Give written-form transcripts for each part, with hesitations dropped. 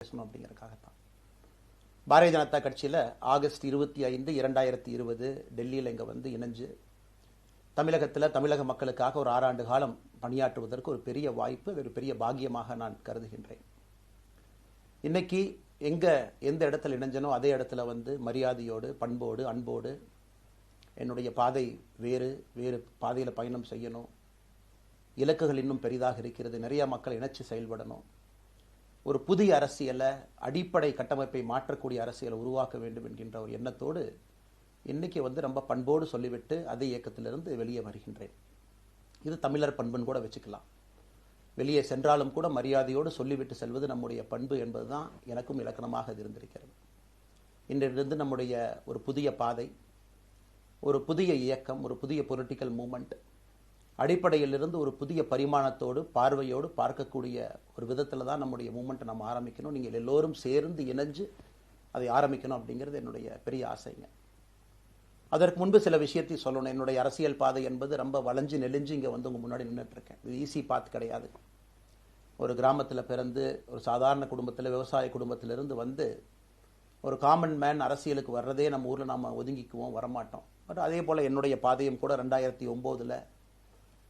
பேசணும் அப்படிங்கிறதுக்காகத்தான். பாரதிய ஜனதா கட்சியில் ஆகஸ்ட் 25, 2020 டெல்லியில் இங்கே வந்து இணைஞ்சு தமிழகத்தில் தமிழக மக்களுக்காக ஒரு 6 ஆண்டு காலம் பணியாற்றுவதற்கு ஒரு பெரிய வாய்ப்பு, அது ஒரு பெரிய பாக்கியமாக நான் கருதுகின்றேன். இன்னைக்கு எந்த இடத்துல இணைஞ்சனோ அதே இடத்துல வந்து மரியாதையோடு, பண்போடு, அன்போடு என்னுடைய பாதை வேறு பாதையில் பயணம் செய்யணும். இலக்குகள் இன்னும் பெரிதாக இருக்கிறது. நிறைய மக்கள் இணைச்சு செயல்படணும். ஒரு புதிய அரசியலை, அடிப்படை கட்டமைப்பை மாற்றக்கூடிய அரசியலை உருவாக்க வேண்டும் என்கின்ற ஒரு எண்ணத்தோடு இன்னைக்கு வந்து ரொம்ப பண்போடு சொல்லிவிட்டு அதே இயக்கத்திலிருந்து வெளியே வருகின்றேன். இது தமிழர் பண்புன்னு கூட வச்சுக்கலாம். வெளியே சென்றாலும் கூட மரியாதையோடு சொல்லிவிட்டு செல்வது நம்முடைய பண்பு என்பதுதான் எனக்கும் இலக்கணமாக இது இருந்திருக்கிறது. இன்றிலிருந்து நம்முடைய ஒரு புதிய பாதை, ஒரு புதிய இயக்கம், ஒரு புதிய பொலிட்டிக்கல் மூமெண்ட், அடிப்படையிலிருந்து ஒரு புதிய பரிமாணத்தோடு, பார்வையோடு பார்க்கக்கூடிய ஒரு விதத்தில் தான் நம்முடைய மூமெண்ட்டை நம்ம ஆரம்பிக்கணும். நீங்கள் எல்லோரும் சேர்ந்து இணைஞ்சு அதை ஆரம்பிக்கணும் அப்படிங்கிறது என்னுடைய பெரிய ஆசைங்க. அதற்கு முன்பு சில விஷயத்தை சொல்லணும். என்னுடைய அரசியல் பாதை என்பது ரொம்ப வளைஞ்சு நெளிஞ்சு இங்கே வந்து உங்கள் முன்னாடி நின்றுட்டு இருக்கேன். இது ஈஸி பாத் கிடையாது. ஒரு கிராமத்தில் பிறந்து ஒரு சாதாரண குடும்பத்தில், விவசாய குடும்பத்திலிருந்து வந்து ஒரு காமன் மேன் அரசியலுக்கு வர்றதே நம்ம ஊரில் நாம் ஒதுங்கிக்குவோம், வரமாட்டோம். பட் அதே போல் என்னுடைய பாதையும் கூட 2009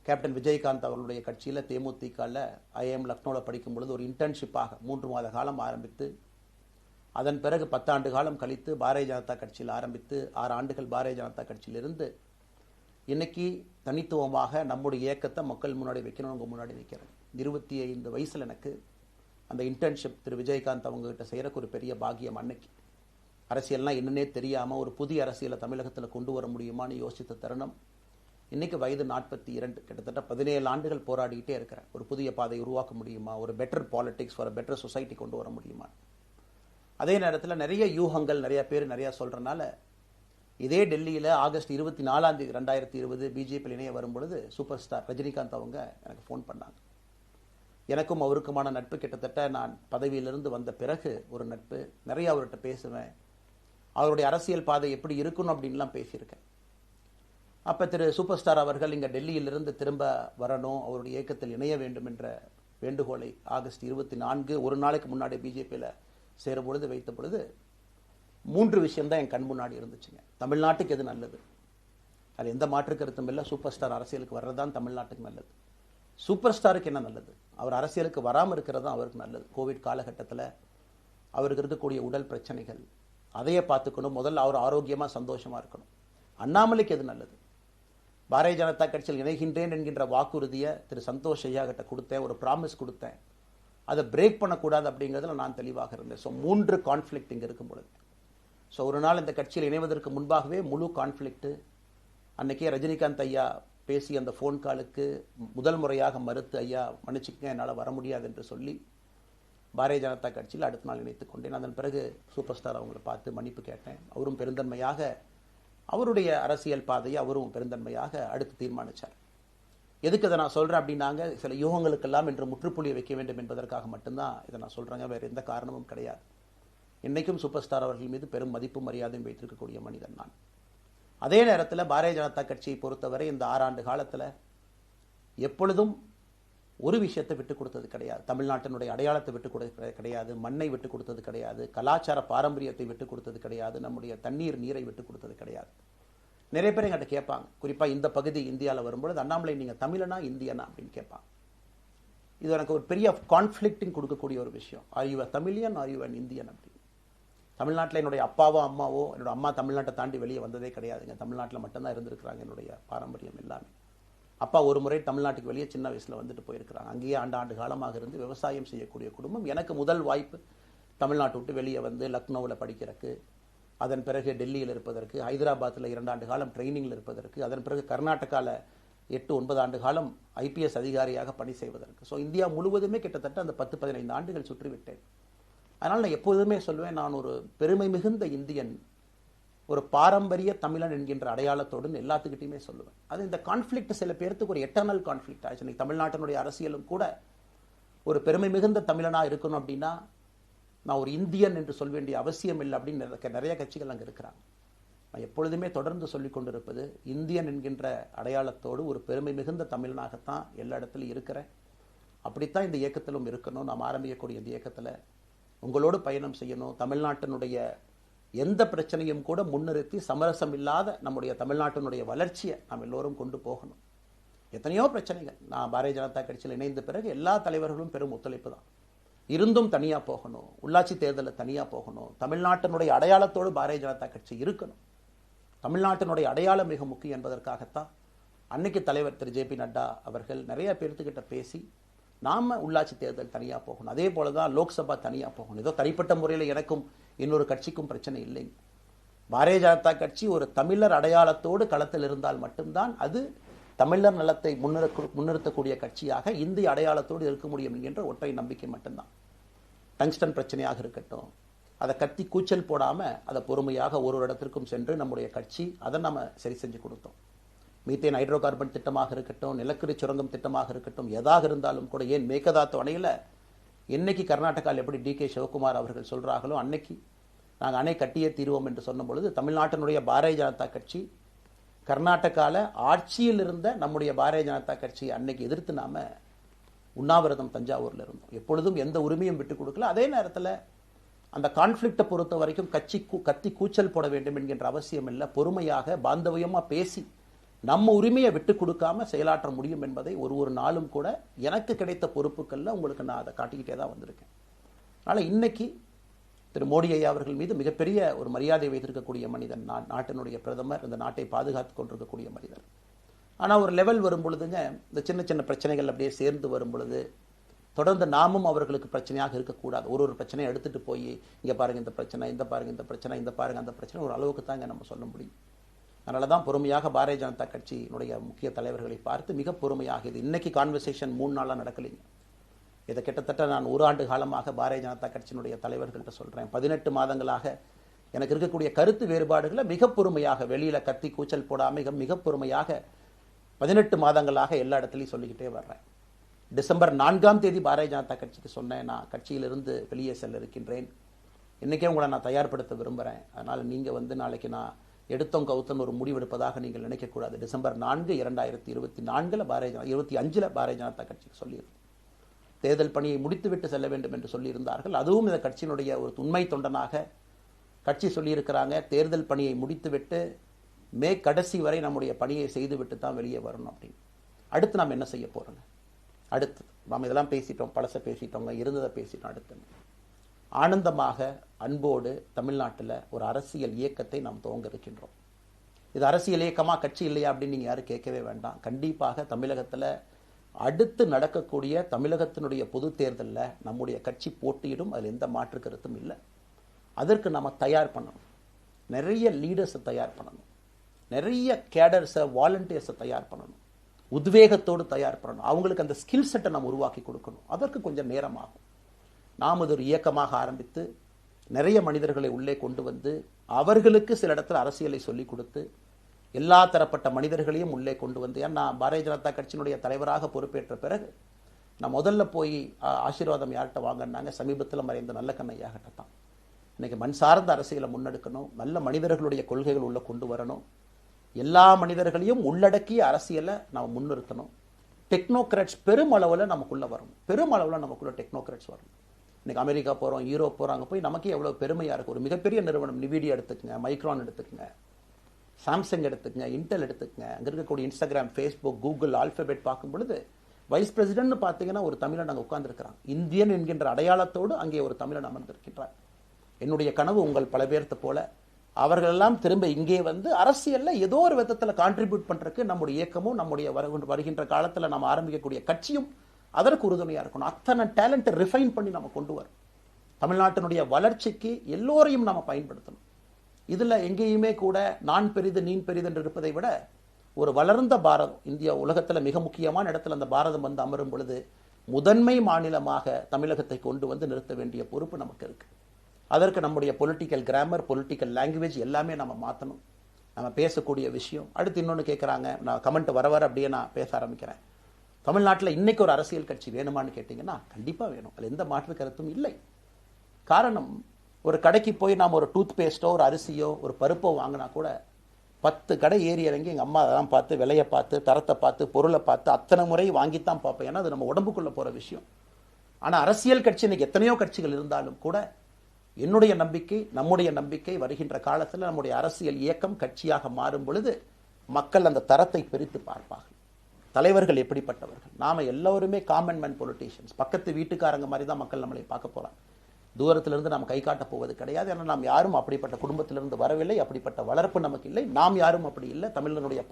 கேப்டன் விஜயகாந்த் அவர்களுடைய கட்சியில் தேமுதிகவில் ஐஎம் லக்னோவில் படிக்கும் பொழுது ஒரு இன்டர்ன்ஷிப்பாக 3 மாத காலம் ஆரம்பித்து, அதன் பிறகு 10 ஆண்டு காலம் கழித்து பாரதிய ஜனதா கட்சியில் ஆரம்பித்து 6 ஆண்டுகள் பாரதிய ஜனதா கட்சியிலிருந்து இன்னைக்கு தனித்துவமாக நம்முடைய இயக்கத்தை மக்கள் முன்னாடி வைக்கணும். உங்கள் முன்னாடி வைக்கிறேன். 25 வயசில் எனக்கு அந்த இன்டர்ன்ஷிப் திரு விஜயகாந்த் அவங்ககிட்ட செய்கிறக்கு ஒரு பெரிய பாக்கியம். அன்னைக்கு அரசியல்னால் என்னன்னே தெரியாமல் ஒரு புதிய அரசியலை தமிழகத்தில் கொண்டு வர முடியுமான்னு யோசித்த தருணம். இன்னைக்கு வயது 42, கிட்டத்தட்ட 17 ஆண்டுகள் போராடிக்கிட்டே இருக்கிறேன். ஒரு புதிய பாதை உருவாக்க முடியுமா, ஒரு பெட்டர் பாலிடிக்ஸ், ஒரு பெட்டர் சொசைட்டி கொண்டு வர முடியுமா. அதே நேரத்தில் நிறைய யூகங்கள், நிறைய பேர் நிறையா சொல்கிறனால இதே டெல்லியில் ஆகஸ்ட் 24, 2020 பிஜேபியில் இணைய வரும்பொழுது சூப்பர் ஸ்டார் ரஜினிகாந்த் அவங்க எனக்கு ஃபோன் பண்ணாங்க. எனக்கும் அவருக்குமான நட்பு கிட்டத்தட்ட நான் பதவியிலிருந்து வந்த பிறகு ஒரு நட்பு. நிறைய அவர்கிட்ட பேசுவேன். அவருடைய அரசியல் பாதை எப்படி இருக்கணும் அப்படின்லாம் பேசியிருக்கேன். அப்போ திரு சூப்பர் ஸ்டார் அவர்கள் இங்கே டெல்லியிலிருந்து திரும்ப வரணும், அவருடைய இயக்கத்தில் இணைய வேண்டும் என்ற வேண்டுகோளை ஆகஸ்ட் 24 ஒரு நாளைக்கு முன்னாடி பிஜேபியில் சேரும் பொழுது வைத்த பொழுது 3 விஷயம்தான் என் கண் முன்னாடி இருந்துச்சுங்க. தமிழ்நாட்டுக்கு எது நல்லது, அது எந்த மாற்று கருத்தும் இல்லை. சூப்பர் ஸ்டார் அரசியலுக்கு வர்றதுதான் தமிழ்நாட்டுக்கு நல்லது. சூப்பர் ஸ்டாருக்கு என்ன நல்லது, அவர் அரசியலுக்கு வராமல் இருக்கிறது தான் அவருக்கு நல்லது. கோவிட் காலகட்டத்தில் அவருக்கு இருக்கக்கூடிய உடல் பிரச்சனைகள், அதையே பார்த்துக்கணும். முதல்ல அவர் ஆரோக்கியமாக சந்தோஷமாக இருக்கணும். அண்ணாமலைக்கு எது நல்லது, பாரதிய ஜனதா கட்சியில் இணைகின்றேன் என்கின்ற வாக்குறுதியை திரு சந்தோஷ் ஐயா கிட்ட கொடுத்தேன், ஒரு ப்ராமிஸ் கொடுத்தேன். அதை பிரேக் பண்ணக்கூடாது அப்படிங்கிறதுல நான் தெளிவாக இருந்தேன். ஸோ 3 கான்ஃப்ளிக்ட் இங்கே இருக்கும் பொழுது, ஸோ ஒரு நாள் இந்த கட்சியில் இணைவதற்கு முன்பாகவே முழு கான்ஃப்ளிக்ட். அன்னைக்கே ரஜினிகாந்த் ஐயா பேசி அந்த ஃபோன் காலுக்கு முதல் முறையாக மறுத்து, ஐயா மன்னிச்சுக்கங்க என்னால் வர முடியாது என்று சொல்லி பாரதிய ஜனதா கட்சியில் அடுத்த நாள் இணைத்துக் கொண்டேன். அதன் பிறகு சூப்பர் ஸ்டார் அவங்களை பார்த்து மன்னிப்பு கேட்டேன். அவரும் பெருந்தன்மையாக அவருடைய அரசியல் பாதையை அவரும் பெருந்தன்மையாக அடுத்து தீர்மானித்தார். எதுக்கு இதை நான் சொல்கிறேன் அப்படின்னாங்க, சில யூகங்களுக்கெல்லாம் என்று முற்றுப்புள்ளி வைக்க வேண்டும் என்பதற்காக மட்டும்தான் இதை நான் சொல்கிறேங்க. வேறு எந்த காரணமும் கிடையாது. இன்றைக்கும் சூப்பர் ஸ்டார் அவர்கள் மீது பெரும் மதிப்பும் மரியாதையும் வைத்திருக்கக்கூடிய மனிதன் நான். அதே நேரத்தில் பாரதிய ஜனதா கட்சியை பொறுத்தவரை இந்த 6 ஆண்டு காலத்தில் எப்பொழுதும் ஒரு விஷயத்தை விட்டுக் கொடுத்தது கிடையாது. தமிழ்நாட்டினுடைய அடையாளத்தை விட்டுக் கொடுத்தது கிடையாது, மண்ணை விட்டுக் கொடுத்தது கிடையாது, கலாச்சார பாரம்பரியத்தை விட்டுக் கொடுத்தது கிடையாது, நம்முடைய நீரை விட்டுக் கொடுத்தது கிடையாது. நிறைய பேர் எங்கிட்ட கேட்பாங்க, குறிப்பாக இந்த பகுதி இந்தியாவில் வரும்பொழுது, அண்ணாமலை நீங்கள் தமிழனா இந்தியனா அப்படின்னு கேட்பாங்க. இது எனக்கு ஒரு பெரிய கான்ஃப்ளிக்டிங் கொடுக்கக்கூடிய ஒரு விஷயம். Are you a Tamilian, are you an Indian அப்படின்னு. தமிழ்நாட்டில் என்னுடைய அப்பாவோ அம்மாவோ, என்னோட அம்மா தமிழ்நாட்டை தாண்டி வெளியே வந்ததே கிடையாதுங்க. தமிழ்நாட்டில் மட்டும்தான் இருந்திருக்கிறாங்க. என்னுடைய பாரம்பரியம் எல்லாமே. அப்பா ஒரு முறை தமிழ்நாட்டுக்கு வெளியே சின்ன வயசில் வந்துட்டு போயிருக்கிறாங்க. அங்கேயே ஆண்டு காலமாக இருந்து விவசாயம் செய்யக்கூடிய குடும்பம். எனக்கு முதல் வாய்ப்பு தமிழ்நாட்டை விட்டு வெளியே வந்து லக்னோவில் படிக்கிறதுக்கு, அதன் பிறகு டெல்லியில் இருப்பதற்கு, ஹைதராபாத்தில் 2 ஆண்டு காலம் ட்ரைனிங்கில் இருப்பதற்கு, அதன் பிறகு கர்நாடகாவில் 8-9 ஆண்டு காலம் ஐபிஎஸ் அதிகாரியாக பணி செய்வதற்கு. ஸோ இந்தியா முழுவதுமே கிட்டத்தட்ட அந்த 10-15 ஆண்டுகள் சுற்றிவிட்டேன். அதனால் நான் எப்போதுமே சொல்வேன், நான் ஒரு பெருமை மிகுந்த இந்தியன், ஒரு பாரம்பரிய தமிழன் என்கின்ற அடையாளத்தோடு எல்லாத்துக்கிட்டையுமே சொல்லுவேன். அது இந்த கான்ஃப்ளிக்ட் சில பேருக்கு ஒரு எட்டர்னல் கான்ஃப்ளிக்ட் ஆச்சு. இன்னைக்கு தமிழ்நாட்டினுடைய அரசியலும் கூட ஒரு பெருமை மிகுந்த தமிழனாக இருக்கணும் அப்படின்னா நான் ஒரு இந்தியன் என்று சொல்ல வேண்டிய அவசியம் இல்லை அப்படின்னு நிறைய கட்சிகள் அங்கே இருக்கிறாங்க. நான் எப்பொழுதுமே தொடர்ந்து சொல்லிக் கொண்டிருப்பது, இந்தியன் என்கின்ற அடையாளத்தோடு ஒரு பெருமை மிகுந்த தமிழனாகத்தான் எல்லா இடத்துலையும் இருக்கிறேன். அப்படித்தான் இந்த இயக்கத்திலும் இருக்கணும். நாம் ஆரம்பிக்கக்கூடிய இந்த இயக்கத்தில் உங்களோடு பயணம் செய்யணும். தமிழ்நாட்டினுடைய எந்த பிரச்சனையும் கூட முன்னிறுத்தி சமரசம் இல்லாத நம்முடைய தமிழ்நாட்டினுடைய வளர்ச்சியை நாம் எல்லோரும் கொண்டு போகணும். எத்தனையோ பிரச்சனைகள். நான் பாரதிய ஜனதா கட்சியில் இணைந்த பிறகு எல்லா தலைவர்களும் பெரும் ஒத்துழைப்பு தான். இருந்தும் தனியாக போகணும், உள்ளாட்சி தேர்தலில் தனியாக போகணும், தமிழ்நாட்டினுடைய அடையாளத்தோடு பாரதிய ஜனதா கட்சி இருக்கணும். தமிழ்நாட்டினுடைய அடையாளம் மிக முக்கியம் என்பதற்காகத்தான் அன்னைக்கு தலைவர் திரு ஜே.பி. நட்டா அவர்கள் நிறைய பேர்த்துக்கிட்ட பேசி நாம உள்ளாட்சி தேர்தல் தனியாக போகணும், அதே போல தான் லோக்சபா தனியாக போகணும். ஏதோ தனிப்பட்ட முறையில் எனக்கும் இன்னொரு கட்சிக்கும் பிரச்சனை இல்லைங்க. பாரதிய ஜனதா கட்சி ஒரு தமிழர் அடையாளத்தோடு களத்தில் இருந்தால் மட்டும்தான் அது தமிழர் நலத்தை முன்னிறுத்தக்கூடிய கட்சியாக இந்திய அடையாளத்தோடு இருக்க முடியும் என்கின்ற ஒற்றை நம்பிக்கை மட்டும்தான். டங்ஸ்டன் பிரச்சனையாக இருக்கட்டும், அதை கத்தி கூச்சல் போடாம அதை பொறுமையாக ஒரு இடத்திற்கும் சென்று நம்முடைய கட்சி அதை நம்ம சரி செஞ்சு கொடுத்தோம். மீத்தேன் ஹைட்ரோ கார்பன் திட்டமாக இருக்கட்டும், நிலக்கரி சுரங்கம் திட்டமாக இருக்கட்டும், எதாக இருந்தாலும் கூட, ஏன் மேகதாத்து அணையில் என்னைக்கு கர்நாடகாவில் எப்படி டி.கே. சிவகுமார் அவர்கள் சொல்றாங்களோ அன்னைக்கு நாங்கள் அணை கட்டியே தீர்வோம் என்று சொன்ன பொழுது தமிழ்நாட்டினுடைய பாரதிய ஜனதா கட்சி கர்நாடகாவில் ஆட்சியில் இருந்த நம்முடைய பாரதிய ஜனதா கட்சியை அன்னைக்கு எதிர்த்து நாம உண்ணாவிரதம் தஞ்சாவூரில் இருந்தோம். எப்பொழுதும் எந்த உரிமையும் விட்டுக் கொடுக்கல. அதே நேரத்தில் அந்த கான்ஃப்ளிக்டை பொறுத்த வரைக்கும் கத்தி கூச்சல் போட வேண்டும் என்கின்ற அவசியம் இல்லை. பொறுமையாக பாந்தவியமா பேசி நம்ம உரிமையை விட்டு கொடுக்காம செயலாற்ற முடியும் என்பதை ஒரு நாளும் கூட எனக்கு கிடைத்த பொறுப்புகளில் உங்களுக்கு நான் அதை காட்டிக்கிட்டே தான் வந்திருக்கேன். அதனால் இன்னைக்கு திரு மோடி ஐயா அவர்கள் மீது மிகப்பெரிய ஒரு மரியாதை வைத்திருக்கக்கூடிய மனிதன், நாட்டினுடைய பிரதமர், இந்த நாட்டை பாதுகாத்து கொண்டிருக்கக்கூடிய மனிதர். ஆனால் ஒரு லெவல் வரும் பொழுதுங்க, இந்த சின்ன சின்ன பிரச்சனைகள் அப்படியே சேர்ந்து வரும் பொழுது தொடர்ந்து நாமும் அவர்களுக்கு பிரச்சனையாக இருக்கக்கூடாது. ஒரு பிரச்சனையை எடுத்துட்டு போய் இங்க பாருங்க இந்த பிரச்சனை, இந்த பாருங்க இந்த பிரச்சனை, இந்த பாருங்க அந்த பிரச்சனை, ஒரு அளவுக்கு தாங்க நம்ம சொல்ல முடியும். அதனால தான் பொறுமையாக பாரதிய ஜனதா கட்சியினுடைய முக்கிய தலைவர்களை பார்த்து மிக பொறுமையாக, இது இன்னைக்கு கான்வர்சேஷன் 3 நாளாக நடக்கலைங்க. இதை கிட்டத்தட்ட நான் 1 ஆண்டு காலமாக பாரதிய ஜனதா கட்சியினுடைய தலைவர்கள்ட்ட சொல்றேன். 18 மாதங்களாக எனக்கு இருக்கக்கூடிய கருத்து வேறுபாடுகளை மிக பொறுமையாக, வெளியில கத்தி கூச்சல் போடாம மிக பொறுமையாக 18 மாதங்களாக எல்லா இடத்துலையும் சொல்லிக்கிட்டே வர்றேன். டிசம்பர் 4ஆம் தேதி பாரதிய ஜனதா கட்சிக்கு சொன்னேன், நான் கட்சியிலிருந்து வெளியே செல்ல இருக்கின்றேன், இன்னைக்கே உங்களை நான் தயார்படுத்த விரும்புகிறேன், அதனால் நீங்கள் நாளைக்கு நான் எடுத்தோம் கவுத்தன் ஒரு முடிவெடுப்பதாக நீங்கள் நினைக்கக்கூடாது. டிசம்பர் 4, 2024 25 பாரதிய ஜனதா கட்சிக்கு சொல்லியிருந்தேன். தேர்தல் பணியை முடித்துவிட்டு செல்ல வேண்டும் என்று சொல்லியிருந்தார்கள். அதுவும் இந்த கட்சியினுடைய ஒரு உண்மை தொண்டனாக கட்சி சொல்லியிருக்கிறாங்க, தேர்தல் பணியை முடித்துவிட்டு மே கடைசி வரை நம்முடைய பணியை செய்துவிட்டு தான் வெளியே வரணும் அப்படின்னு. அடுத்து நாம் என்ன செய்ய போறோங்க? அடுத்து நாம் இதெல்லாம் பேசிட்டோம், பழச பேசிட்டோங்க, இருந்ததை பேசிட்டோம். அடுத்து ஆனந்தமாக அன்போடு தமிழ்நாட்டில் ஒரு அரசியல் இயக்கத்தை நாம் துவங்க இருக்கின்றோம். இது அரசியல் இயக்கமா, கட்சி இல்லையா அப்படின்னு நீங்க யாரும் கேட்கவே வேண்டாம். கண்டிப்பாக தமிழகத்தில் அடுத்து நடக்கக்கூடிய தமிழகத்தினுடைய பொது தேர்தலில் நம்முடைய கட்சி போட்டியிடும், அதில் எந்த மாற்று கருத்தும் இல்லை. அதற்கு நம்ம தயார் பண்ணணும், நிறைய லீடர்ஸை தயார் பண்ணணும், நிறைய கேடர்ஸை, வாலண்டியர்ஸை தயார் பண்ணணும், உத்வேகத்தோடு தயார் பண்ணணும், அவங்களுக்கு அந்த ஸ்கில் செட்டை நம்ம உருவாக்கி கொடுக்கணும். அதற்கு கொஞ்சம் நேரம் ஆகும். நாம் அது ஒரு இயக்கமாக ஆரம்பித்து நிறைய மனிதர்களை உள்ளே கொண்டு வந்து அவர்களுக்கு சில இடத்துல அரசியலை சொல்லிக் கொடுத்து எல்லா தரப்பட்ட மனிதர்களையும் உள்ளே கொண்டு வந்து, ஏன்னா பாரதிய ஜனதா கட்சியினுடைய தலைவராக பொறுப்பேற்ற பிறகு நான் முதல்ல போய் ஆசீர்வாதம் யார்கிட்ட வாங்கினாங்க, சமீபத்தில் மறைந்த நல்ல கண்ணையாகிட்ட தான். இன்னைக்கு மண் சார்ந்த அரசியலை முன்னெடுக்கணும், நல்ல மனிதர்களுடைய கொள்கைகள் உள்ள கொண்டு வரணும், எல்லா மனிதர்களையும் உள்ளடக்கிய அரசியலை நாம் முன்னிறுத்தணும். டெக்னோக்ராட்ஸ் பெருமளவில் நமக்குள்ள வரணும், பெருமளவில் நமக்குள்ள டெக்னோக்ராட்ஸ் வரணும். இன்னைக்கு அமெரிக்கா போகிறோம், யூரோப் போகிறாங்க, போய் நமக்கே எவ்வளோ பெருமையாக இருக்குது. ஒரு மிகப்பெரிய நிறுவனம் நிவிடியா எடுத்துக்கங்க, மைக்ரான் எடுத்துக்கங்க, சாம்சங் எடுத்துக்கங்க, இன்டெல் எடுத்துக்கங்க, அங்கே இருக்கக்கூடிய இன்ஸ்டாகிராம், ஃபேஸ்புக், கூகுள், ஆல்பபெட் பார்க்கும் பொழுது வைஸ் பிரசிடென்ட்னு பார்த்தீங்கன்னா ஒரு தமிழன் அங்கே உட்கார்ந்துருக்கிறாங்க. இந்தியன் என்கின்ற அடையாளத்தோடு அங்கே ஒரு தமிழன் அமர்ந்திருக்கின்றார். என்னுடைய கனவு உங்கள் பல பேர்த்த போல அவர்களெல்லாம் திரும்ப இங்கே வந்து அரசியலில் ஏதோ ஒரு விதத்தில் கான்ட்ரிபியூட் பண்ணுறதுக்கு நம்முடைய இயக்கமும் நம்முடைய வருகின்ற காலத்தில் நம்ம ஆரம்பிக்கக்கூடிய கட்சியும் அதற்கு உறுதுணையாக இருக்கணும். அத்தனை டேலண்ட்டை ரிஃபைன் பண்ணி நம்ம கொண்டு வரும். தமிழ்நாட்டினுடைய வளர்ச்சிக்கு எல்லோரையும் நம்ம பயன்படுத்தணும். இதில் எங்கேயுமே கூட நான் பெரிது நீ பெரிது என்று இருப்பதை விட ஒரு வளர்ந்த பாரதம், இந்தியா உலகத்தில் மிக முக்கியமான இடத்துல அந்த பாரதம் வந்து அமரும் பொழுது முதன்மை மாநிலமாக தமிழகத்தை கொண்டு வந்து நிறுத்த வேண்டிய பொறுப்பு நமக்கு இருக்கு. அதற்கு நம்முடைய பொலிட்டிக்கல் கிராமர், பொலிட்டிக்கல் லாங்குவேஜ் எல்லாமே நம்ம மாற்றணும். நம்ம பேசக்கூடிய விஷயம். அடுத்து இன்னொன்று கேட்குறாங்க, நான் கமெண்ட் வர அப்படியே நான் பேச ஆரம்பிக்கிறேன். தமிழ்நாட்டில் இன்னைக்கு ஒரு அரசியல் கட்சி வேணுமான்னு கேட்டிங்கன்னா கண்டிப்பாக வேணும், அதில் எந்த மாற்று கருத்தும் இல்லை. காரணம், ஒரு கடைக்கு போய் நாம் ஒரு டூத் பேஸ்ட்டோ ஒரு அரிசியோ ஒரு பருப்போ வாங்கினா கூட 10 கடை ஏறி இறங்கி எங்கள் அம்மா அதெல்லாம் பார்த்து, விலையை பார்த்து, தரத்தை பார்த்து, பொருளை பார்த்து அத்தனை முறை வாங்கித்தான் பார்ப்பேன். ஏன்னா அது நம்ம உடம்புக்குள்ளே போகிற விஷயம். ஆனா அரசியல் கட்சி இன்னைக்கு எத்தனையோ கட்சிகள் இருந்தாலும் கூட என்னுடைய நம்பிக்கை, நம்முடைய நம்பிக்கை, வருகின்ற காலத்தில் நம்முடைய அரசியல் இயக்கம் கட்சியாக மாறும் பொழுது மக்கள் அந்த தரத்தை பிரித்து பார்ப்பார்கள். தலைவர்கள் எப்படிப்பட்டவர்கள்? நாம எல்லோருமே காமன் மேன் பொலிட்டீஷியன்ஸ். பக்கத்து வீட்டுக்காரங்க மாதிரி தான் மக்கள் நம்மளை பார்க்க போறாங்க. தூரத்திலிருந்து நாம் கை காட்ட போவது கிடையாது. ஏன்னா நாம் யாரும் அப்படிப்பட்ட குடும்பத்திலிருந்து வரவில்லை, அப்படிப்பட்ட வளர்ப்பு நமக்கு இல்லை, நாம் யாரும் அப்படி இல்லை, தமிழனுடைய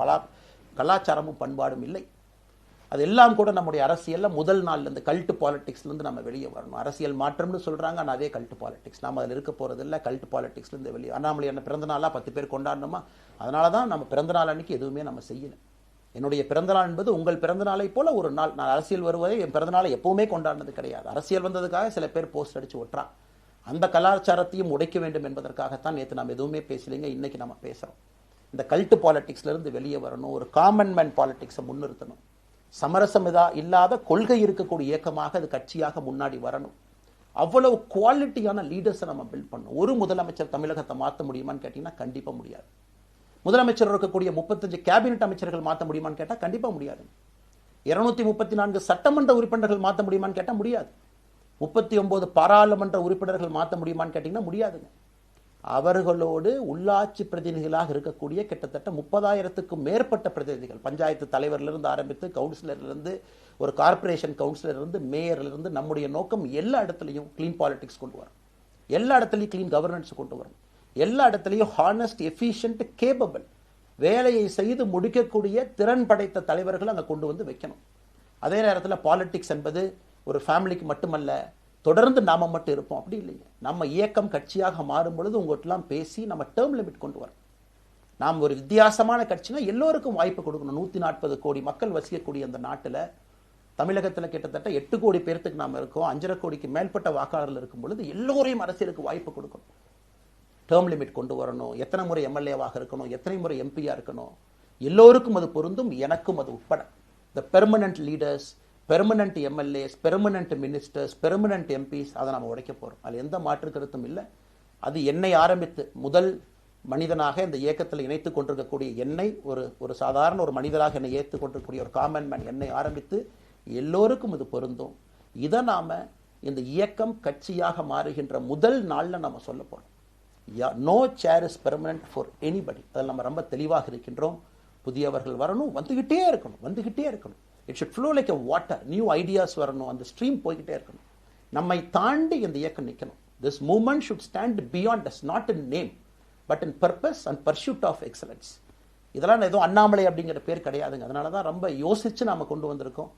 கலாச்சாரமும் பண்பாடும் இல்லை. அதெல்லாம் கூட நம்முடைய அரசியல்ல முதல் நாள்ல இந்த கல்ட் பாலிடிக்ஸ்ல இருந்து நம்ம வெளியே வரணும். அரசியல் மாற்றம்னு சொல்றாங்க, ஆனா அதே கல்ட் பாலிடிக்ஸ். நாம அதில் இருக்க போறது இல்லை. கல்ட் பாலிடிக்ஸ்ல இருந்து வெளியே. அண்ணாமலை என்ன பிறந்த நாளா 10 பேர் கொண்டாடணுமா? அதனாலதான் நம்ம பிறந்த நாள் அன்னைக்கு எதுவுமே நம்ம செய்யல. என்னுடைய பிறந்தநாள் என்பது உங்கள் பிறந்தநாளை போல ஒரு நாள். நான் அரசியல் வருவதை என் பிறந்தநாளை எப்பவுமே கொண்டாடினது கிடையாது. அரசியல் வந்ததுக்காக சில பேர் போஸ்ட் அடிச்சு ஒட்டுறான். அந்த கலாச்சாரத்தையும் உடைக்க வேண்டும் என்பதற்காகத்தான் நேற்று நாம் எதுவுமே பேசலைங்க, இன்னைக்கு நம்ம பேசுறோம். இந்த கல்ட் பாலிடிக்ஸ்ல இருந்து வெளியே வரணும், ஒரு காமன் மேன் பாலிடிக்ஸை முன்னிறுத்தணும். சமரசம் இல்லாத கொள்கை இருக்கக்கூடிய இயக்கமாக அது கட்சியாக முன்னாடி வரணும். அவ்வளவு குவாலிட்டியான லீடர்ஸை நம்ம பில்ட் பண்ணணும். ஒரு முதலமைச்சர் தமிழகத்தை மாற்ற முடியுமான்னு கேட்டீங்கன்னா கண்டிப்பா முடியாது. முதலமைச்சர் இருக்கக்கூடிய 35 கேபினெட் அமைச்சர்கள் மாற்ற முடியுமான்னு கேட்டா கண்டிப்பா முடியாது. 234 சட்டமன்ற உறுப்பினர்கள் மாற்ற முடியுமான்னு கேட்டா முடியாது. 39 பாராளுமன்ற உறுப்பினர்கள் மாற்ற முடியுமான்னு கேட்டீங்கன்னா முடியாதுங்க. அவர்களோடு உள்ளாட்சி பிரதிநிதிகளாக இருக்கக்கூடிய கிட்டத்தட்ட 30,000க்கும் மேற்பட்ட பிரதிநிதிகள், பஞ்சாயத்து தலைவரிலிருந்து ஆரம்பித்து கவுன்சிலரிலிருந்து ஒரு கார்பரேஷன் கவுன்சிலரிலிருந்து மேயரிலிருந்து, நம்முடைய நோக்கம் எல்லா இடத்துலையும் கிளீன் பாலிடிக்ஸ் கொண்டு வரும், எல்லா இடத்துலையும் கிளீன் கவர்னன்ஸ் கொண்டு வரும், எல்லா இடத்துலையும் ஹானஸ்ட், எஃபிஷியன்ட், கேபபிள், வேலையை செய்து முடிக்கக்கூடிய திறன் படைத்த தலைவர்கள் அங்கே கொண்டு வந்து வைக்கணும். அதே நேரத்தில் பாலிடிக்ஸ் என்பது ஒரு ஃபேமிலிக்கு மட்டுமல்ல, தொடர்ந்து நாம மட்டும் இருப்போம் அப்படி இல்லைங்க. நம்ம இயக்கம் கட்சியாக மாறும் பொழுது உங்கள்கிட்டலாம் பேசி நம்ம டேர்ம் லிமிட் கொண்டு வரோம். நாம் ஒரு வித்தியாசமான கட்சினா எல்லோருக்கும் வாய்ப்பு கொடுக்கணும். 140 கோடி மக்கள் வசிக்கக்கூடிய அந்த நாட்டில், தமிழகத்தில் கிட்டத்தட்ட 8 கோடி பேர்த்துக்கு நாம் இருக்கோம். 5.5 கோடிக்கு மேற்பட்ட வாக்காளர்கள் இருக்கும் பொழுது எல்லோரையும் அரசியலுக்கு வாய்ப்பு கொடுக்கணும். டேர்ம் லிமிட் கொண்டு வரணும். எத்தனை முறை எம்எல்ஏவாக இருக்கணும், எத்தனை முறை எம்பியா இருக்கணும், எல்லோருக்கும் அது பொருந்தும், எனக்கும் அது உட்பட. The permanent leaders, permanent MLAs, permanent ministers, permanent MPs, அதை நம்ம உடைக்க போறோம். அது எந்த மாற்று கருத்தும் இல்லை. அது என்னை ஆரம்பித்து முதல் மனிதனாக இந்த இயக்கத்தில் இணைத்துக் கொண்டிருக்கக்கூடிய என்னை, ஒரு சாதாரண ஒரு மனிதராக என்னை ஏற்றுக் கொண்டிருக்கக்கூடிய ஒரு காமன் மேன் என்னை ஆரம்பித்து எல்லோருக்கும் இது பொருந்தும். இதை நாம இந்த இயக்கம் கட்சியாக மாறுகின்ற முதல் நாள்ல நம்ம சொல்ல போறோம். No chair is permanent for anybody. அதில் நம்ம ரொம்ப தெளிவாக இருக்கின்றோம். புதியவர்கள் வரணும், வந்துகிட்டே இருக்கணும். It should flow like a water. New ideas வரணும், அந்த ஸ்ட்ரீம் போய்கிட்டே இருக்கணும். நம்மை தாண்டி இந்த இயக்கம் நிற்கணும். This movement should stand beyond us, not in name but in purpose and pursuit of excellence. இதெல்லாம் ஏதோ அண்ணாமலை அப்படிங்கிற பேர் கிடையாதுங்க. அதனால தான் ரொம்ப யோசிச்சு நாம கொண்டு வந்திருக்கோம்.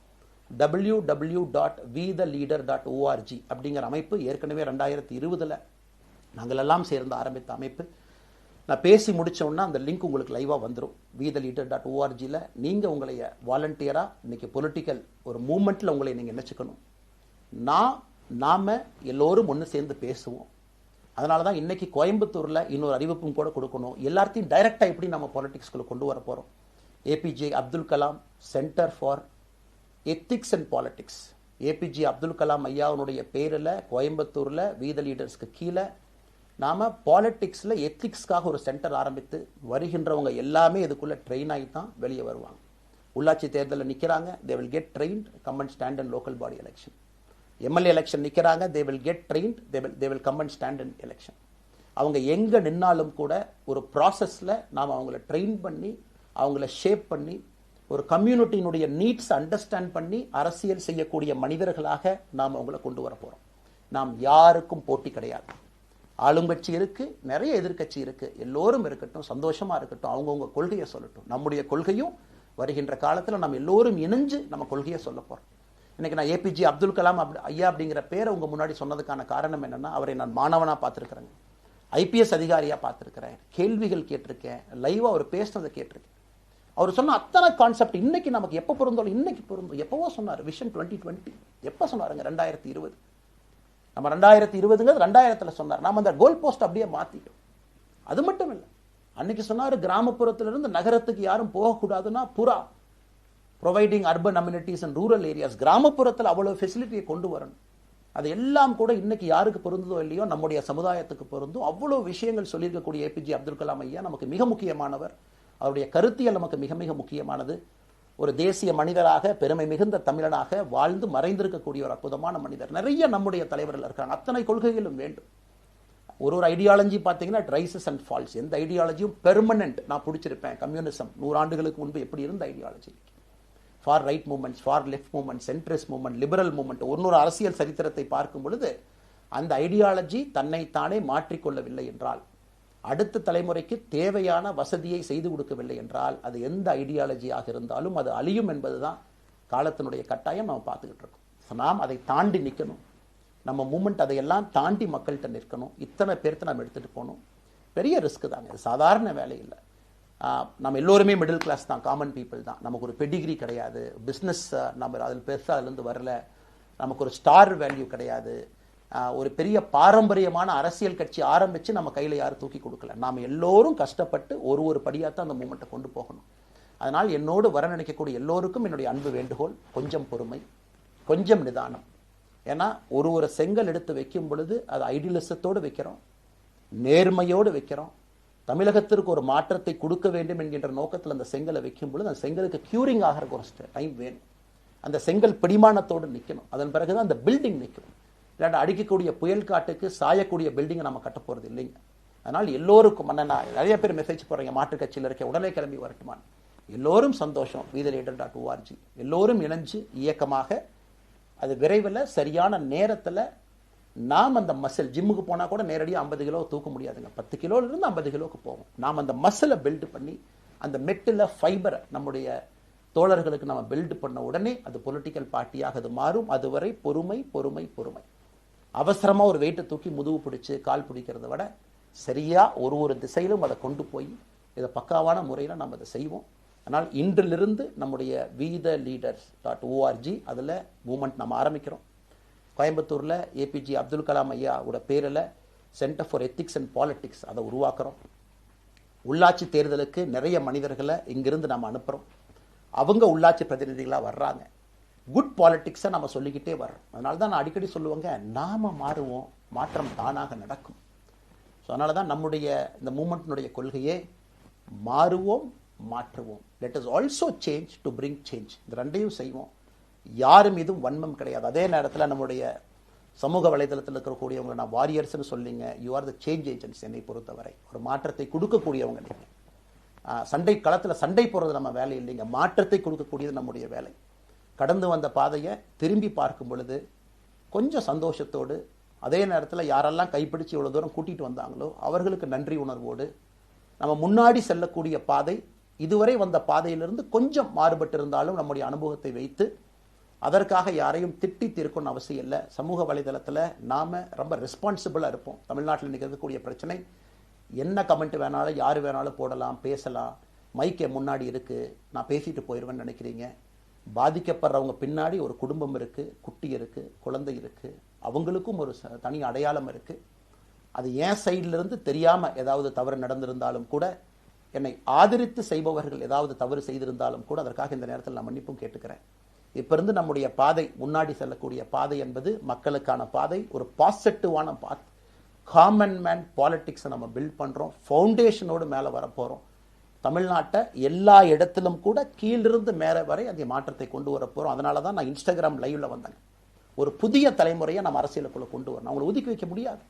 www.vetheleader.org அப்படிங்கிற அமைப்பு ஏற்கனவே 2020 நாங்கள் எல்லாம் சேர்ந்து ஆரம்பித்த அமைப்பு. நான் பேசி முடிச்சோன்னா அந்த லிங்க் உங்களுக்கு லைவாக வந்துடும். vetheleader.org நீங்கள் உங்களை வாலண்டியராக இன்னைக்கு பொலிட்டிக்கல் ஒரு மூமெண்ட்டில் உங்களை நீங்கள் நினைச்சுக்கணும். நாம எல்லோரும் ஒன்று சேர்ந்து பேசுவோம். அதனால தான் இன்னைக்கு கோயம்புத்தூரில் இன்னொரு அறிவிப்பும் கூட கொடுக்கணும். எல்லாத்தையும் டைரக்டாக எப்படி நம்ம பாலிடிக்ஸ்குள்ளே கொண்டு வர போகிறோம். APJ Abdul Kalam centre for ethics and politics, APJ Abdul Kalam ஐயாவுடைய பேரில் கோயம்புத்தூரில் வீத லீடர்ஸ்க்கு கீழே நாம பாலிடிக்ஸ்ல எத்திக்ஸ்க்காக ஒரு சென்டர் ஆரம்பித்து வருகின்றவங்க எல்லாமே இதுக்குள்ள ட்ரெயின் ஆகி தான் வெளியே வருவாங்க. உள்ளாட்சி தேர்தலில் நிற்கிறாங்க, they will get trained, come and stand in local body election. MLA election நிற்கிறாங்க, they will get trained, they will come and stand in election. அவங்க எங்க நின்னாலும் கூட ஒரு ப்ராசஸ்ல நாம் அவங்கள ட்ரெயின் பண்ணி, அவங்கள ஷேப் பண்ணி, ஒரு கம்யூனிட்டியினுடைய நீட்ஸ் அண்டர்ஸ்டாண்ட் பண்ணி அரசியல் செய்யக்கூடிய மனிதர்களாக நாம் அவங்கள கொண்டு வர போறோம். நாம் யாருக்கும் போட்டி கிடையாது. ஆளுங்கட்சி இருக்கு, நிறைய எதிர்கட்சி இருக்கு, எல்லோரும் இருக்கட்டும், சந்தோஷமா இருக்கட்டும், அவங்கவுங்க கொள்கையை சொல்லட்டும். நம்முடைய கொள்கையும் வருகின்ற காலத்தில் நம்ம எல்லோரும் இணைஞ்சு நம்ம கொள்கையை சொல்ல போறோம். இன்னைக்கு நான் ஏபிஜே அப்துல் கலாம் ஐயா அப்படிங்கிற பேரை உங்க முன்னாடி சொன்னதுக்கான காரணம் என்னன்னா, அவரை நான் மாணவனா பார்த்திருக்கிறேன், ஐபிஎஸ் அதிகாரியா பார்த்திருக்கிறேன், கேள்விகள் கேட்டிருக்கேன், லைவா அவர் பேசினதை கேட்டிருக்கேன். அவர் சொன்ன அத்தனை கான்செப்ட் இன்னைக்கு நமக்கு எப்போ பொருந்தோம், இன்னைக்கு பொருந்தும். எப்பவோ சொன்னார் விஷன் 2020, எப்போ சொன்னாருங்க? 2020. நம்ம 2020ங்கிறது 2000த்துல சொன்னார். நாம அந்த கோல் போஸ்ட் அப்படியே மாத்திட்டோம். அது மட்டும் இல்லை, அன்னைக்கு சொன்னாரு கிராமப்புறத்திலிருந்து நகரத்துக்கு யாரும் போகக்கூடாதுன்னா புறா providing urban amenities and rural areas, கிராமப்புறத்தில் அவ்வளவு ஃபெசிலிட்டியை கொண்டு வரணும். அது எல்லாம் கூட இன்னைக்கு யாருக்கு பொருந்ததோ இல்லையோ நம்முடைய சமுதாயத்துக்கு பொருந்தும். அவ்வளவு விஷயங்கள் சொல்லியிருக்கக்கூடிய ஏபிஜே அப்துல் கலாம் ஐயா நமக்கு மிக முக்கியமானவர். அவருடைய கருத்தியல் நமக்கு மிக மிக முக்கியமானது. ஒரு தேசிய மனிதராக பெருமை மிகுந்த தமிழனாக வாழ்ந்து மறைந்திருக்கக்கூடிய ஒரு அற்புதமான மனிதர். நிறைய நம்முடைய தலைவர்கள் இருக்காங்க. அத்தனை கொள்கைகளும் வேண்டும். ஒரு ஐடியாலஜி பார்த்தீங்கன்னா ரைசஸ் அண்ட் ஃபால்ஸ். எந்த ஐடியாலஜியும் பெர்மனன்ட் நான் பிடிச்சிருப்பேன். கம்யூனிசம் 100 ஆண்டுகளுக்கு முன்பு எப்படி இருந்த ideology, for right movements, for left movement, centrist movement, liberal movement, ஒரு அரசியல் சரித்திரத்தை பார்க்கும் பொழுது அந்த ஐடியாலஜி தன்னைத்தானே மாற்றிக்கொள்ளவில்லை என்றால், அடுத்த தலைமுறைக்கு தேவையான வசதியை செய்து கொடுக்கவில்லை என்றால், அது எந்த ஐடியாலஜியாக இருந்தாலும் அது அழியும் என்பதுதான் காலத்தினுடைய கட்டாயம். நம்ம பார்த்துக்கிட்டு இருக்கோம். நாம் அதை தாண்டி நிற்கணும். நம்ம மூமெண்ட் அதையெல்லாம் தாண்டி மக்கள்கிட்ட நிற்கணும். இத்தனை பேர்த்த நம்ம எடுத்துகிட்டு போகணும். பெரிய ரிஸ்க் தாங்க, இது சாதாரண வேலை இல்லை. நம்ம எல்லோருமே மிடில் கிளாஸ் தான், காமன் பீப்புள் தான். நமக்கு ஒரு பெடிகிரி கிடையாது, பிஸ்னஸ் நம்ம அதில் பெருசாக அதுலேருந்து வரல, நமக்கு ஒரு ஸ்டார் வேல்யூ கிடையாது, ஒரு பெரிய பாரம்பரியமான அரசியல் கட்சி ஆரம்பித்து நம்ம கையில் யாரும் தூக்கி கொடுக்கல. நாம் எல்லோரும் கஷ்டப்பட்டு ஒரு படியாக தான் அந்த மூமெண்ட்டை கொண்டு போகணும். அதனால் என்னோடு வர நினைக்கக்கூடிய எல்லோருக்கும் என்னுடைய அன்பு வேண்டுகோள், கொஞ்சம் பொறுமை, கொஞ்சம் நிதானம். ஏன்னா ஒரு செங்கல் எடுத்து வைக்கும் பொழுது அது ஐடியலிசத்தோடு வைக்கிறோம், நேர்மையோடு வைக்கிறோம். தமிழகத்திற்கு ஒரு மாற்றத்தை கொடுக்க வேண்டும் என்கின்ற நோக்கத்தில் அந்த செங்கலை வைக்கும் பொழுது அந்த செங்கலுக்கு கியூரிங் ஆகிறதுக்கு ஒரு டைம் வேணும். அந்த செங்கல் பிடிமானத்தோடு நிற்கணும். அதன் பிறகுதான் அந்த பில்டிங் நிற்கும். இல்லாட்ட அடிக்கக்கூடிய புயல் காட்டுக்கு சாயக்கூடிய பில்டிங்கை நம்ம கட்ட போகிறது இல்லைங்க. அதனால் எல்லோருக்கும் நிறைய பேர் மெசேஜ் போடுறீங்க, மாற்றுக் கட்சியில் இருக்க உடனே கிளம்பி வரட்டுமான். எல்லோரும் சந்தோஷம். wetheLeader.org எல்லோரும் இணைஞ்சு இயக்கமாக அது விரைவில் சரியான நேரத்தில் நாம் அந்த மசில், ஜிம்முக்கு போனால் கூட நேரடியாக 50 கிலோ தூக்க முடியாதுங்க, 10 கிலோலேருந்து 50 கிலோவுக்கு போகும். நாம் அந்த மசிலை பில்டு பண்ணி அந்த மெட்டில் ஃபைபரை நம்முடைய தோழர்களுக்கு நம்ம பில்டு பண்ண உடனே அது பொலிட்டிக்கல் பார்ட்டியாக அது மாறும். அதுவரை பொறுமை பொறுமை பொறுமை. அவசரமாக ஒரு வெயிட்டை தூக்கி முதுகு பிடிச்சி கால் பிடிக்கிறத விட சரியாக ஒரு திசையிலும் அதை கொண்டு போய் இதை பக்காவான முறையில் நம்ம அதை செய்வோம். அதனால் இன்றிலிருந்து நம்முடைய wetheLeaders.org அதில் மூமெண்ட் நம்ம ஆரம்பிக்கிறோம். கோயம்புத்தூரில் ஏபிஜே அப்துல் கலாம் ஐயாவோட பேரில் centre for ethics and politics அதை உருவாக்குறோம். உள்ளாட்சி தேர்தலுக்கு நிறைய மனிதர்களை இங்கிருந்து நம்ம அனுப்புகிறோம். அவங்க உள்ளாட்சி பிரதிநிதிகளாக வர்றாங்க. குட் பாலிட்டிக்ஸை நம்ம சொல்லிக்கிட்டே வர்றோம். அதனால தான் நான் அடிக்கடி சொல்லுவாங்க, நாம மாறுவோம், மாற்றம் தானாக நடக்கும். ஸோ அதனால தான் நம்முடைய இந்த மூமெண்ட்டினுடைய கொள்கையே மாறுவோம், மாற்றுவோம். Let us also change to bring change. இந்த ரெண்டையும் செய்வோம். யாரும் இதுவும் வன்மம் கிடையாது. அதே நேரத்தில் நம்முடைய சமூக வலைதளத்தில் இருக்கக்கூடியவங்களை நான் வாரியர்ஸ்னு சொல்லிங்க, you are the change agents. என்னை பொறுத்தவரை ஒரு மாற்றத்தை கொடுக்கக்கூடியவங்க நீங்கள். சண்டை களத்தில் சண்டை போடுறது நம்ம வேலை இல்லைங்க, மாற்றத்தை கொடுக்கக்கூடியது நம்முடைய வேலை. கடந்து வந்த பாதையை திரும்பி பார்க்கும் பொழுது கொஞ்சம் சந்தோஷத்தோடு, அதே நேரத்தில் யாரெல்லாம் கைப்பிடிச்சு இவ்வளோ தூரம் கூட்டிகிட்டு வந்தாங்களோ அவர்களுக்கு நன்றி உணர்வோடு, நம்ம முன்னாடி செல்லக்கூடிய பாதை இதுவரை வந்த பாதையிலிருந்து கொஞ்சம் மாறுபட்டு இருந்தாலும் நம்முடைய அனுபவத்தை வைத்து அதற்காக யாரையும் திட்டி தீர்க்கணும்னு அவசியம் இல்லை. சமூக வலைதளத்தில் நாம் ரொம்ப ரெஸ்பான்சிபிளாக இருப்போம். தமிழ்நாட்டில் நிகழக்கூடிய பிரச்சனை, என்ன கமெண்ட் வேணாலும் யார் வேணாலும் போடலாம், பேசலாம், மைக்கே முன்னாடி இருக்குது, நான் பேசிட்டு போயிடுவேன்னு நினைக்கிறீங்க. பாதிக்கப்படுறவங்க பின்னாடி ஒரு குடும்பம் இருக்குது, குட்டி இருக்குது, குழந்தை இருக்குது, அவங்களுக்கும் ஒரு தனி அடையாளம் இருக்குது. அது என் சைட்லேருந்து தெரியாமல் ஏதாவது தவறு நடந்திருந்தாலும் கூட, என்னை ஆதரித்து செய்பவர்கள் ஏதாவது தவறு செய்திருந்தாலும் கூட அதற்காக இந்த நேரத்தில் நான் மன்னிப்பும் கேட்டுக்கிறேன். இப்போ இருந்து நம்முடைய பாதை, முன்னாடி செல்லக்கூடிய பாதை என்பது மக்களுக்கான பாதை, ஒரு பாசிட்டிவான பாத். காமன் மேன் பாலிட்டிக்ஸை நம்ம பில்ட் பண்ணுறோம், ஃபவுண்டேஷனோடு மேலே வரப்போகிறோம். தமிழ்நாட்டை எல்லா இடத்திலும் கூட கீழிருந்து மேலே வரை அந்த மாற்றத்தை கொண்டு வர போகிறோம். அதனால தான் நான் இன்ஸ்டாகிராம் லைவ்ல வந்தேன். ஒரு புதிய தலைமுறையை நம்ம அரசியலுக்குள்ள கொண்டு வரணும். அவங்களை ஒதுக்கி வைக்க முடியாது.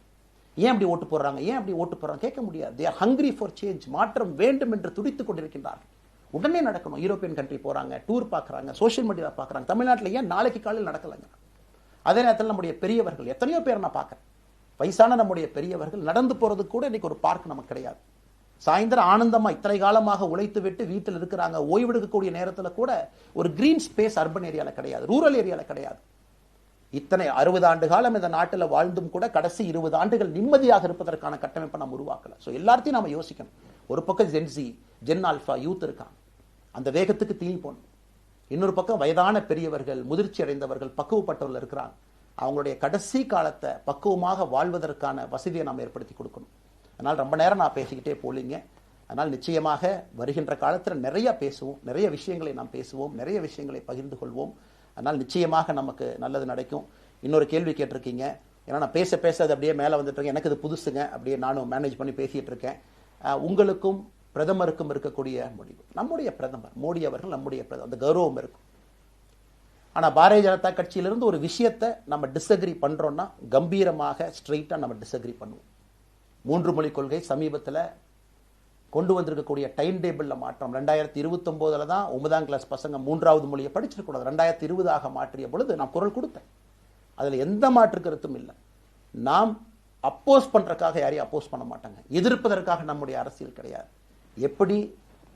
ஏன் அப்படி ஓட்டு போடுறாங்க, ஏன் அப்படி ஓட்டு போடுறாங்க கேட்க முடியாது. They are hungry for change. மாற்றம் வேண்டும் என்று துடித்துக் கொண்டிருக்கின்றார்கள். உடனே நடக்கணும். யூரோப்பியன் கண்ட்ரி போகிறாங்க, டூர் பார்க்குறாங்க, சோஷியல் மீடியா பார்க்குறாங்க. தமிழ்நாட்டில் ஏன் நாளைக்கு காலையில் நடக்கலைங்க? அதே நேரத்தில் நம்முடைய பெரியவர்கள் எத்தனையோ பேர் நான் பார்க்குறேன். வயசான நம்முடைய பெரியவர்கள் நடந்து போகிறது கூட இன்னைக்கு ஒரு பார்க் நமக்கு கிடையாது. சாயந்தரம் ஆனந்தமா இத்தனை காலமாக உழைத்து விட்டு வீட்டில் இருக்கிறாங்க. ஓய்வெடுக்கக்கூடிய நேரத்தில் கூட ஒரு கிரீன் ஸ்பேஸ் அர்பன் ஏரியாவில் கிடையாது, ரூரல் ஏரியாவில் கிடையாது. இத்தனை 60 ஆண்டு காலம் இந்த நாட்டில் வாழ்ந்தும் கூட கடைசி 20 ஆண்டுகள் நிம்மதியாக இருப்பதற்கான கட்டமைப்பை நம்ம உருவாக்கல. ஸோ எல்லாத்தையும் நம்ம யோசிக்கணும். ஒரு பக்கம் ஜென்சி, ஜென் ஆல்ஃபா யூத் இருக்காங்க, அந்த வேகத்துக்கு தீனி போகணும். இன்னொரு பக்கம் வயதான பெரியவர்கள், முதிர்ச்சி அடைந்தவர்கள், பக்குவப்பட்டவர்கள் இருக்கிறாங்க. அவங்களுடைய கடைசி காலத்தை பக்குவமாக வாழ்வதற்கான வசதியை நாம் ஏற்படுத்தி கொடுக்கணும். அதனால் ரொம்ப நேரம் நான் பேசிக்கிட்டே போலிங்க. அதனால் நிச்சயமாக வருகின்ற காலத்தில் நிறைய பேசுவோம், நிறைய விஷயங்களை நாம் பேசுவோம், நிறைய விஷயங்களை பகிர்ந்து கொள்வோம். அதனால் நிச்சயமாக நமக்கு நல்லது நடக்கும். இன்னொரு கேள்வி கேட்டிருக்கீங்க, ஏன்னா நான் பேச அது அப்படியே மேலே வந்துட்டு இருக்கேன், எனக்கு இது புதுசுங்க, அப்படியே நானும் மேனேஜ் பண்ணி பேசிகிட்டு இருக்கேன். உங்களுக்கும் பிரதமருக்கும் இருக்கக்கூடிய முடிவு. நம்முடைய பிரதமர் மோடி அவர்கள் நம்முடைய பிரதமர், அந்த கௌரவம் இருக்கும். ஆனா பாரதிய ஜனதா கட்சியிலிருந்து ஒரு விஷயத்தை நம்ம டிஸ்அக்ரி பண்றோம்னா கம்பீரமாக ஸ்ட்ரெயிட்டா நம்ம டிஸ்அக்ரி பண்ணுவோம். 3 மொழி கொள்கை சமீபத்தில் கொண்டு வந்திருக்கக்கூடிய டைம் டேபிள்ல மாற்றம் 2029 தான் 9ஆம் கிளாஸ் பசங்க 3வது மொழியை படிச்சிருக்கூடாது, 2020 மாற்றிய பொழுது நான் குரல் கொடுத்தேன். அதுல எந்த மாற்று கருத்தும் இல்லை. நாம் அப்போஸ் பண்றதுக்காக யாரையும் அப்போஸ் பண்ண மாட்டாங்க, எதிர்ப்பதற்காக நம்முடைய அரசியல் கிடையாது. எப்படி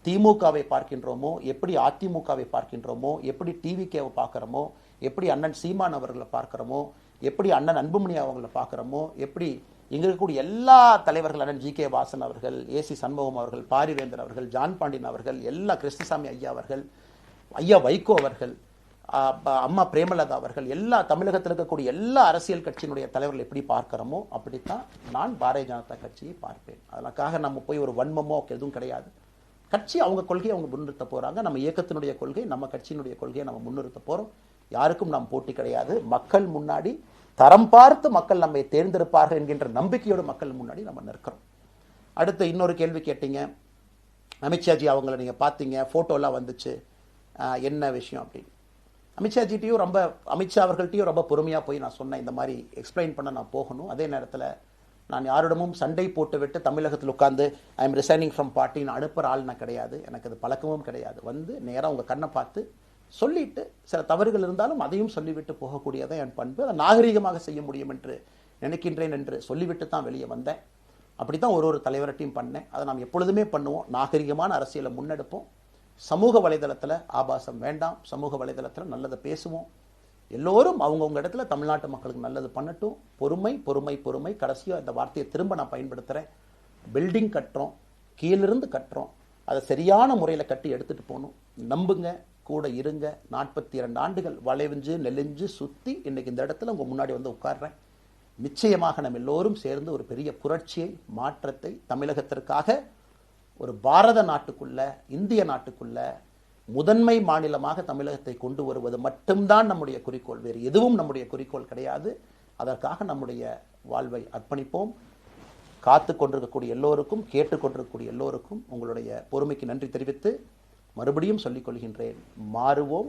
திமுகவை பார்க்கின்றோமோ, எப்படி அதிமுகவை பார்க்கின்றோமோ, எப்படி டிவிகேவை பார்க்கிறோமோ, எப்படி அண்ணன் சீமான் அவர்களை பார்க்கிறோமோ, எப்படி அண்ணன் அன்புமணி அவர்களை பார்க்கிறோமோ, எப்படி இங்க இருக்கக்கூடிய எல்லா தலைவர்கள், அண்ணன் ஜி கே வாசன் அவர்கள், ஏசி சண்முகம் அவர்கள், பாரிவேந்தர் அவர்கள், ஜான் பாண்டியன் அவர்கள், எல்லா கிருஷ்ணசாமி ஐயா அவர்கள், ஐயா வைகோ அவர்கள், அம்மா பிரேமலதா அவர்கள், எல்லா தமிழகத்தில் இருக்கக்கூடிய எல்லா அரசியல் கட்சியினுடைய தலைவர்கள் எப்படி பார்க்கிறோமோ அப்படித்தான் நான் பாரதிய ஜனதா கட்சியை பார்ப்பேன். அதற்காக நம்ம போய் ஒரு வன்மமோ எதுவும் கிடையாது. கட்சி அவங்க கொள்கையை அவங்க முன்னிறுத்த போறாங்க. நம்ம இயக்கத்தினுடைய கொள்கை, நம்ம கட்சியினுடைய கொள்கையை நம்ம முன்னிறுத்த போறோம். யாருக்கும் நாம் போட்டி கிடையாது. மக்கள் முன்னாடி தரம் பார்த்து மக்கள் நம்மை தேர்ந்தெடுப்பார்கள் என்கின்ற நம்பிக்கையோடு மக்கள் முன்னாடி நம்ம நிற்கிறோம். அடுத்து இன்னொரு கேள்வி கேட்டீங்க, அமித்ஷாஜி அவங்கள நீங்க பார்த்தீங்க, போட்டோலாம் வந்துச்சு, என்ன விஷயம் அப்படின்னு. அமித்ஷாஜிட்டையும் அமித்ஷா அவர்கள்ட்டையும் ரொம்ப பொறுமையாக போய் நான் சொன்னேன், இந்த மாதிரி எக்ஸ்பிளைன் பண்ண நான் போகணும். அதே நேரத்தில் நான் யாரிடமும் சண்டை போட்டு விட்டு தமிழகத்தில் உட்காந்து I am resigning from party நான் அனுப்புகிற ஆள் நான் கிடையாது. எனக்கு அது பழக்கமும் கிடையாது. வந்து நேராக உங்கள் கண்ணை பார்த்து சொல்லிட்டு, சில தவறுகள் இருந்தாலும் அதையும் சொல்லிவிட்டு போகக்கூடியதான் என் பண்பு. அதை நாகரீகமாக செய்ய முடியும் என்று நினைக்கின்றேன் என்று சொல்லிவிட்டு தான் வெளியே வந்தேன். அப்படி தான் ஒரு தலைவர்கிட்டையும் பண்ணேன். அதை நாம் எப்பொழுதுமே பண்ணுவோம். நாகரிகமான அரசியலை முன்னெடுப்போம். சமூக வலைதளத்தில் ஆபாசம் வேண்டாம். சமூக வலைதளத்தில் நல்லதை பேசுவோம். எல்லோரும் அவங்கவுங்க இடத்துல தமிழ்நாட்டு மக்களுக்கு நல்லது பண்ணட்டும். பொறுமை பொறுமை பொறுமை. கடைசியாக இந்த வார்த்தையை திரும்ப நான் பயன்படுத்துகிறேன். பில்டிங் கட்டுறோம், கீழிருந்து கட்டுறோம், அதை சரியான முறையில் கட்டி எடுத்துகிட்டு போகணும். நம்புங்க, கூட இருங்க. 42 ஆண்டுகள் வளைவிஞ்சு நெலிஞ்சு சுற்றி இன்னைக்கு இந்த இடத்துல உங்கள் முன்னாடி வந்து உட்கார்றேன். நிச்சயமாக நம்ம எல்லோரும் சேர்ந்து ஒரு பெரிய புரட்சியை, மாற்றத்தை தமிழகத்திற்காக, ஒரு பாரத நாட்டுக்குள்ள, இந்திய நாட்டுக்குள்ள முதன்மை மாநிலமாக தமிழகத்தை கொண்டு வருவது மட்டும்தான் நம்முடைய குறிக்கோள். வேறு எதுவும் நம்முடைய குறிக்கோள் கிடையாது. அதற்காக நம்முடைய வாழ்வை அர்ப்பணிப்போம். காத்து கொண்டிருக்கக்கூடிய எல்லோருக்கும், கேட்டுக்கொண்டிருக்கக்கூடிய எல்லோருக்கும் உங்களுடைய பொறுமைக்கு நன்றி தெரிவித்து மறுபடியும் சொல்லிக் கொள்கின்றேன். மாறுவோம்.